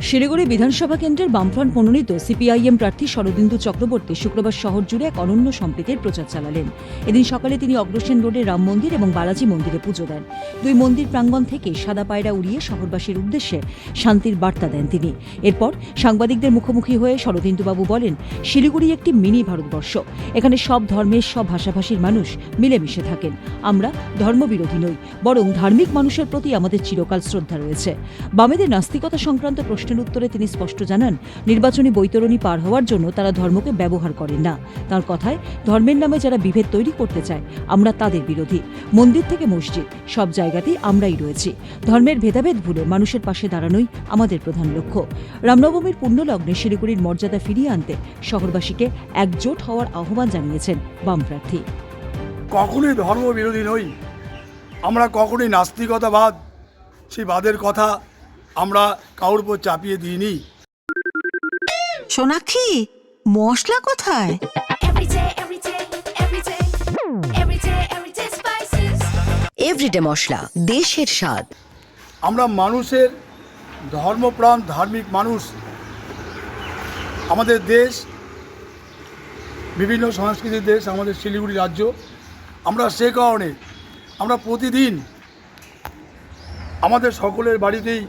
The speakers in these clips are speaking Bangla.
শিলিগুড়ি বিধানসভা কেন্দ্রের বামফ্রন্ট মনোনীত সিপিআইএম প্রার্থী শরদিন্দু চক্রবর্তী শুক্রবার শহর জুড়ে এক অনন্য সম্প্রীতির প্রচার চালালেন। এদিন সকালে তিনি অগ্রসেন রোডে রাম মন্দির এবং বালাজি মন্দিরে পুজো দেন। দুই মন্দির প্রাঙ্গণ থেকে সাদা পায়রা উড়িয়ে শহরবাসীর উদ্দেশ্যে শান্তির বার্তা দেন তিনি। এরপর সাংবাদিকদের মুখোমুখি হয়ে শরদিন্দুবাবু বলেন, শিলিগুড়ি একটি মিনি ভারতবর্ষ। এখানে সব ধর্মের, সব ভাষাভাষীর মানুষ মিলেমিশে থাকেন। আমরা ধর্মবিরোধী নই, বরং ধার্মিক মানুষের প্রতি আমাদের চিরকাল শ্রদ্ধা রয়েছে। বামেদের নাস্তিকতা সংক্রান্ত প্রশ্নের উত্তরে তিনি স্পষ্ট জানান, নির্বাচনী বৈতরণী পার হওয়ার জন্য তারা ধর্মকে ব্যবহার করেন না। তার কথায়, ধর্মের নামে যারা বিভেদ তৈরি করতে চায়, আমরা তাদের বিরোধী। মন্দির থেকে মসজিদ, সব জায়গাতেই আমরাই রয়েছি। ধর্মের ভেদাভেদ ভুলে মানুষের পাশে দাঁড়ানোই আমাদের প্রধান লক্ষ্য। রামনবমীর পুণ্যলগ্নে শিলিগুড়ির মর্যাদা ফিরিয়ে আনতে শহরবাসীকে একজোট হওয়ার আহ্বান জানিয়েছেন বাম প্রার্থী। কখনোই ধর্ম বিরোধী নই, আমরা কখনোই নাস্তিকতাবাদ, সেই বাদের কথা আমরা কারোর উপর চাপিয়ে দিইনি। সোনাক্ষী, মশলা কোথায়? এভরিডে মশলা, দেশের স্বাদ। আমরা মানুষের ধর্মপ্রাণ ধার্মিক মানুষ। আমাদের দেশ বিভিন্ন সংস্কৃতির দেশ, আমাদের শিলিগুড়ি রাজ্য। আমরা সে কারণে আমরা প্রতিদিন আমাদের সকলের বাড়িতেই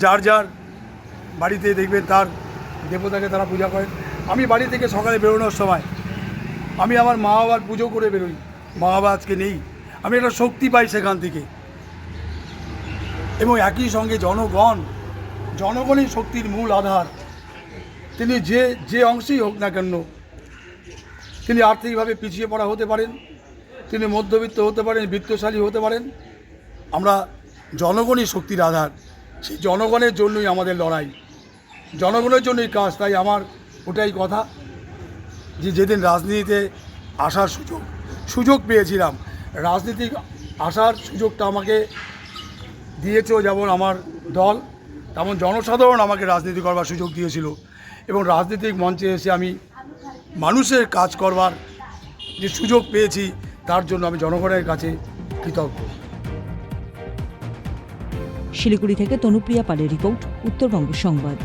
যার যার বাড়িতে দেখবেন তার দেবতাকে তারা পূজা করেন। আমি বাড়ি থেকে সকালে বেরোনোর সময় আমি আমার মা বাবার পুজো করে বেরোই। মা বাবা আজকে নেই, আমি একটা শক্তি পাই সেখান থেকে। এবং একই সঙ্গে জনগণই শক্তির মূল আধার। তিনি যে অংশেই হোক না কেন, তিনি আর্থিকভাবে পিছিয়ে পড়া হতে পারেন, তিনি মধ্যবিত্ত হতে পারেন, বিত্তশালী হতে পারেন। আমরা জনগণই শক্তির আধার। সেই জনগণের জন্যই আমাদের লড়াই, জনগণের জন্যই কাজ। তাই আমার ওটাই কথা যে যেদিন রাজনীতিতে আসার সুযোগ পেয়েছিলাম, রাজনীতিক আসার সুযোগটা আমাকে দিয়েছে যেমন আমার দল, তেমন জনসাধারণ আমাকে রাজনীতি করবার সুযোগ দিয়েছিল। এবং রাজনৈতিক মঞ্চে এসে আমি মানুষের কাজ করবার যে সুযোগ পেয়েছি, তার জন্য আমি জনগণের কাছে কৃতজ্ঞ। শিলিগুড়ি থেকে তনুপ্রিয়া পালের রিপোর্ট, উত্তরবঙ্গ সংবাদ।